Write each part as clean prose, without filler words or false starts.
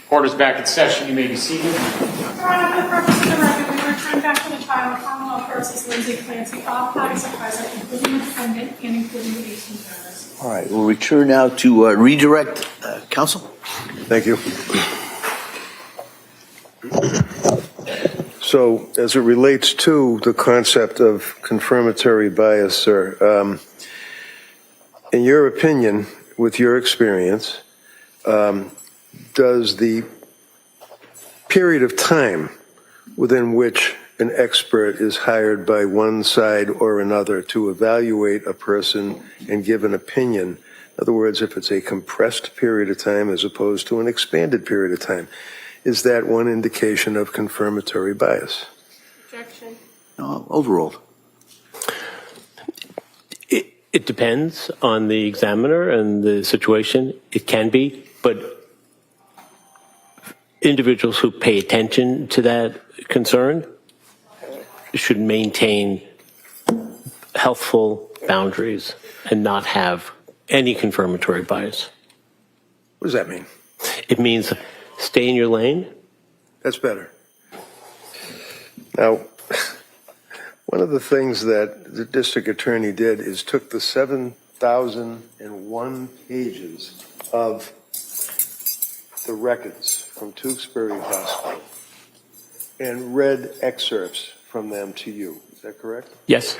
Court is back in session. You may be seated. Your Honor, for the purpose of the record, we return back to the trial of Commonwealth versus Lindsay Clancy. All parties are present, including the defendant and including the 18 jurors. All right, we'll return now to redirect counsel. Thank you. So, as it relates to the concept of confirmatory bias, sir, in your opinion, with your experience, does the period of time within which an expert is hired by one side or another to evaluate a person and give an opinion, in other words, if it's a compressed period of time as opposed to an expanded period of time, is that one indication of confirmatory bias? Objection. Overruled. It depends on the examiner and the situation. It can be, but individuals who pay attention to that concern should maintain healthful boundaries and not have any confirmatory bias. What does that mean? It means stay in your lane. That's better. Now, one of the things that the district attorney did is took the 7,001 pages of the records from Tewksbury Hospital and read excerpts from them to you. Is that correct? Yes.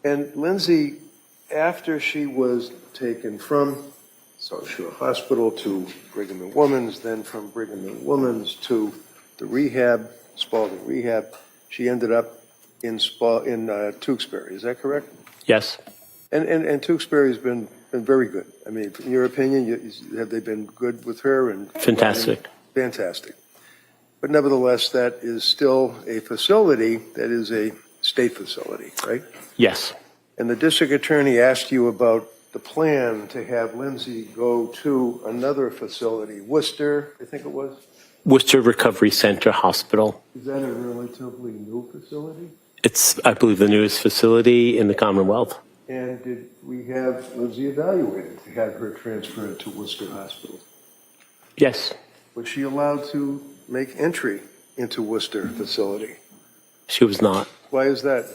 And Lindsay, after she was taken from South Shore Hospital to Brigham and Women's, then from Brigham and Women's to the rehab, Spalding Rehab, she ended up in Tewksbury. Is that correct? Yes. And Tewksbury's been very good. I mean, in your opinion, have they been good with her? And Fantastic. Fantastic. But nevertheless, that is still a facility that is a state facility, right? Yes. And the district attorney asked you about the plan to have Lindsay go to another facility, Worcester, I think it was? Worcester Recovery Center Hospital. Is that a relatively new facility? It's, I believe, the newest facility in the Commonwealth. And did we have Lindsay evaluated to have her transferred to Worcester Hospital? Yes. Was she allowed to make entry into Worcester facility? She was not. Why is that?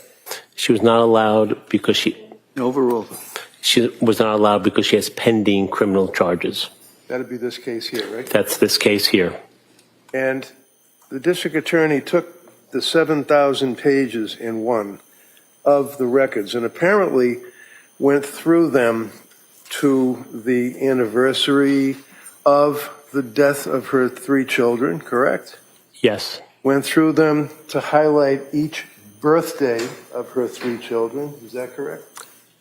She was not allowed because she was not allowed because she has pending criminal charges. That'd be this case here, right? That's this case here. And the district attorney took the 7,000 pages in one of the records and apparently went through them to the anniversary of the death of her 3 children, correct? Yes. Went through them to highlight each birthday of her 3 children. Is that correct?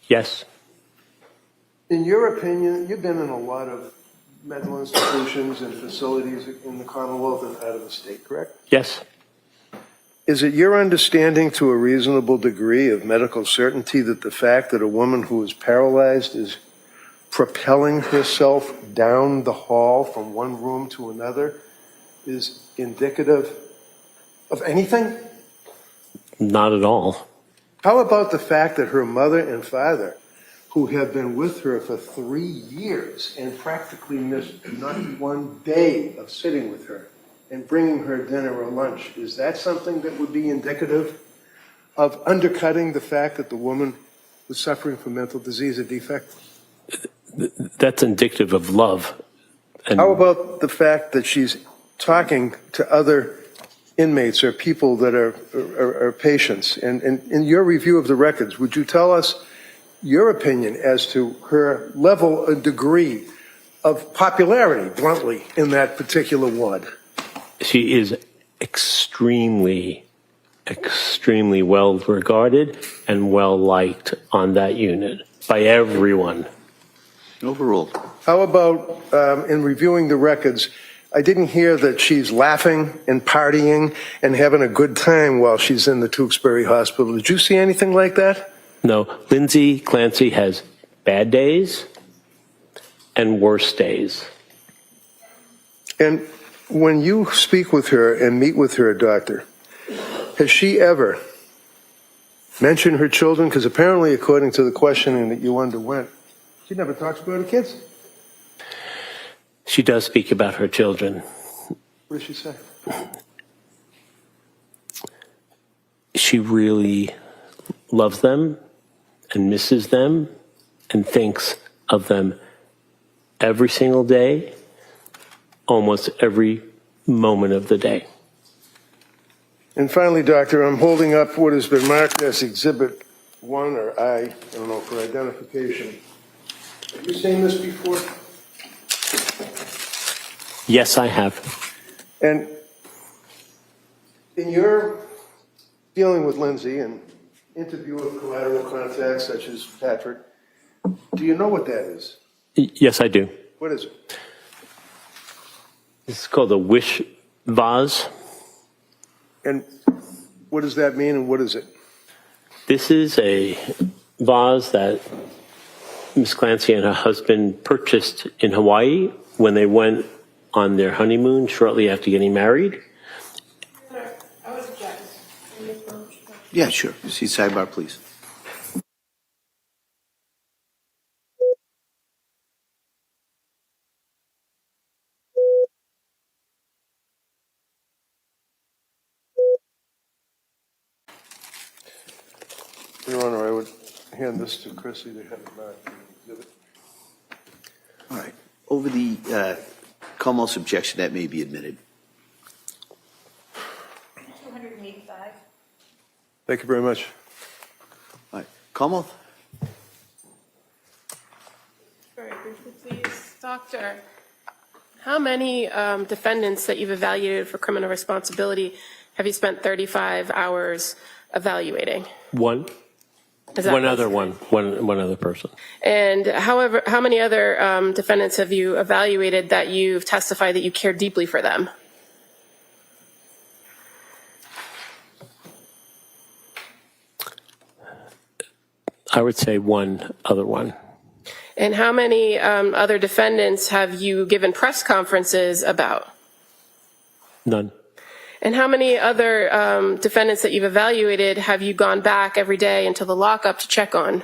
Yes. In your opinion, you've been in a lot of mental institutions and facilities in the Commonwealth and out of the state, correct? Yes. Is it your understanding to a reasonable degree of medical certainty that the fact that a woman who is paralyzed is propelling herself down the hall from one room to another is indicative of anything? Not at all. How about the fact that her mother and father, who have been with her for 3 years and practically missed not one day of sitting with her and bringing her dinner or lunch, is that something that would be indicative of undercutting the fact that the woman was suffering from mental disease or defect? That's indicative of love. And How about the fact that she's talking to other inmates or people that are patients? And in your review of the records, would you tell us your opinion as to her level and degree of popularity, bluntly, in that particular ward? she is extremely well regarded and well liked on that unit by everyone. Overruled. How about in reviewing the records, I didn't hear that she's laughing and partying and having a good time while she's in the Tewksbury Hospital. Did you see anything like that? No, Lindsay Clancy has bad days and worse days. And when you speak with her and meet with her, doctor, has she ever mentioned her children? Because apparently, according to the questioning that you underwent, she never talks about her kids. She does speak about her children. What does she say? She really loves them and misses them and thinks of them every single day, almost every moment of the day. And finally, Doctor, I'm holding up what has been marked as Exhibit 1, or I don't know, for identification. Have you seen this before? Yes, I have. And in your dealing with Lindsay and interview of collateral contacts such as Patrick, do you know what that is? Yes, I do. What is it? This is called a wish vase. And what does that mean, and what is it? This is a vase that Miss Clancy and her husband purchased in Hawaii when they went on their honeymoon shortly after getting married. I was object. Yeah, sure. See sidebar, please. Your Honor, I would hand this to Chrissy to have it marked in the exhibit. All right. Over the Commonwealth's objection, that may be admitted. 285. Thank you very much. All right. Commonwealth? Very briefly, please. Doctor, how many defendants that you've evaluated for criminal responsibility have you spent 35 hours evaluating? One Is that other person. And however, how many other defendants have you evaluated that you've testified that you care deeply for them? I would say one other one. And how many other defendants have you given press conferences about? None. And how many other defendants that you've evaluated have you gone back every day until the lockup to check on?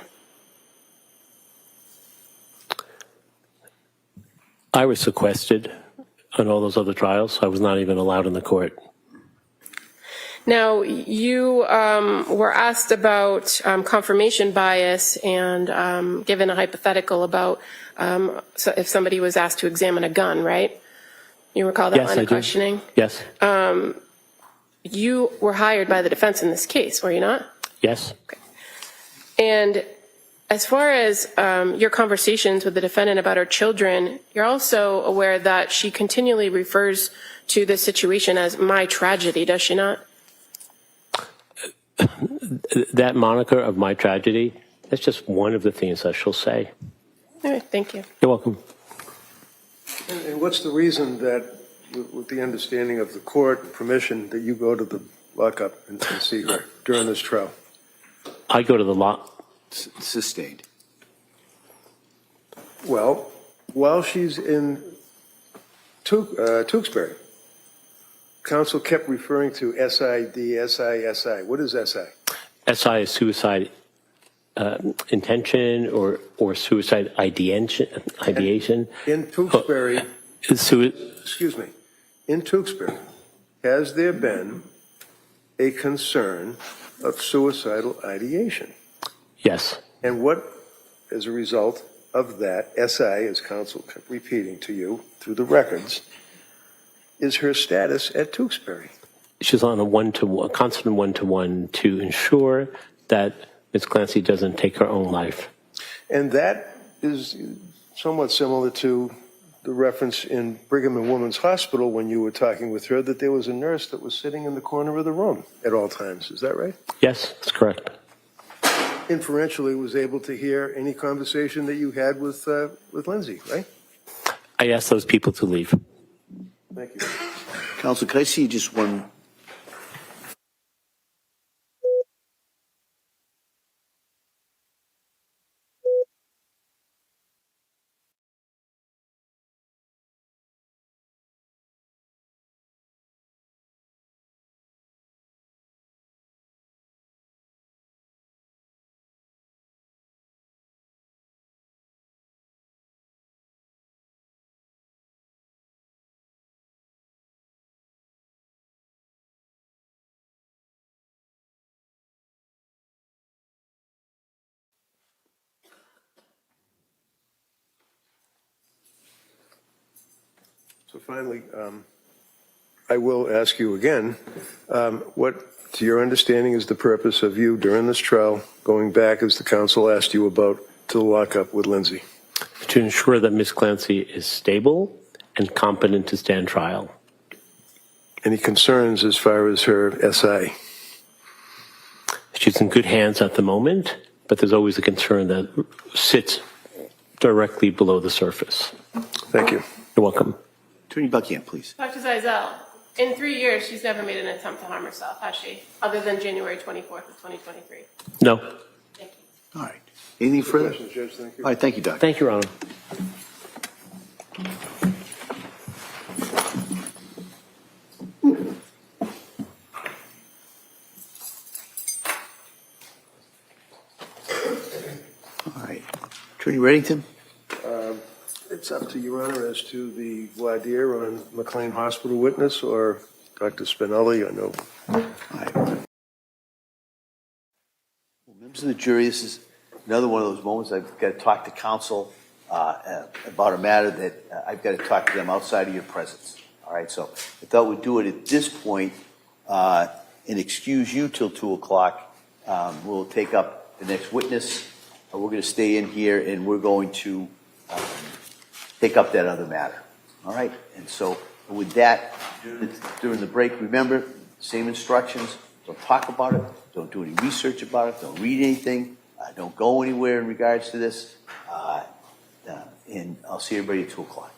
I was sequestered on all those other trials. I was not even allowed in the court. Now, you were asked about confirmation bias and given a hypothetical about so if somebody was asked to examine a gun, right? You recall that Yes, line I of do. questioning? Yes. You were hired by the defense in this case, were you not? Yes. And as far as your conversations with the defendant about her children, you're also aware that she continually refers to this situation as my tragedy, does she not? That moniker of my tragedy, that's just one of the things that she'll say. All right, thank you. You're welcome. And what's the reason that, with the understanding of the court permission, that you go to the lockup and see her during this trial? I go to the Sustained. Well, while she's in Tewksbury, counsel kept referring to SID, SI. What is SI? SI is suicide intention or suicide ideation. In Tewksbury, excuse me, in Tewksbury, has there been a concern of suicidal ideation? Yes. And what, as a result of that, SI, as counsel kept repeating to you through the records, is her status at Tewksbury? She's on a constant one-to-one to ensure that Ms. Clancy doesn't take her own life. And that is somewhat similar to the reference in Brigham and Women's Hospital when you were talking with her that there was a nurse that was sitting in the corner of the room at all times. Is that right? Yes, that's correct. Inferentially was able to hear any conversation that you had with Lindsay, right? I asked those people to leave. Thank you. Counsel, could I see just one So finally, I will ask you again, what, to your understanding, is the purpose of you during this trial going back, as the counsel asked you about, to the lockup with Lindsay? To ensure that Ms. Clancy is stable and competent to stand trial. Any concerns as far as her SI? She's in good hands at the moment, but there's always a concern that sits directly below the surface. Thank you. You're welcome. Attorney Buckingham, please. Dr. Zeizel, in 3 years, she's never made an attempt to harm herself, has she? Other than January 24th of 2023. No. Thank you. All right. Anything further? Questions, Judge? Thank you. All right, thank you, Doctor. Thank you, Your Honor. All right. Attorney Reddington? It's up to Your Honor as to the voir dire on McLean Hospital witness or Dr. Spinelli. I know. All right. Well, members of the jury, this is another one of those moments I've got to talk to counsel about a matter that I've got to talk to them outside of your presence. All right, so I thought we'd do it at this point and excuse you till 2 o'clock. We'll take up the next witness. We're going to stay in here and we're going to take up that other matter. All right, and so with that, during the break, remember, same instructions. Don't talk about it. Don't do any research about it. Don't read anything. Don't go anywhere in regards to this. And I'll see everybody at 2 o'clock.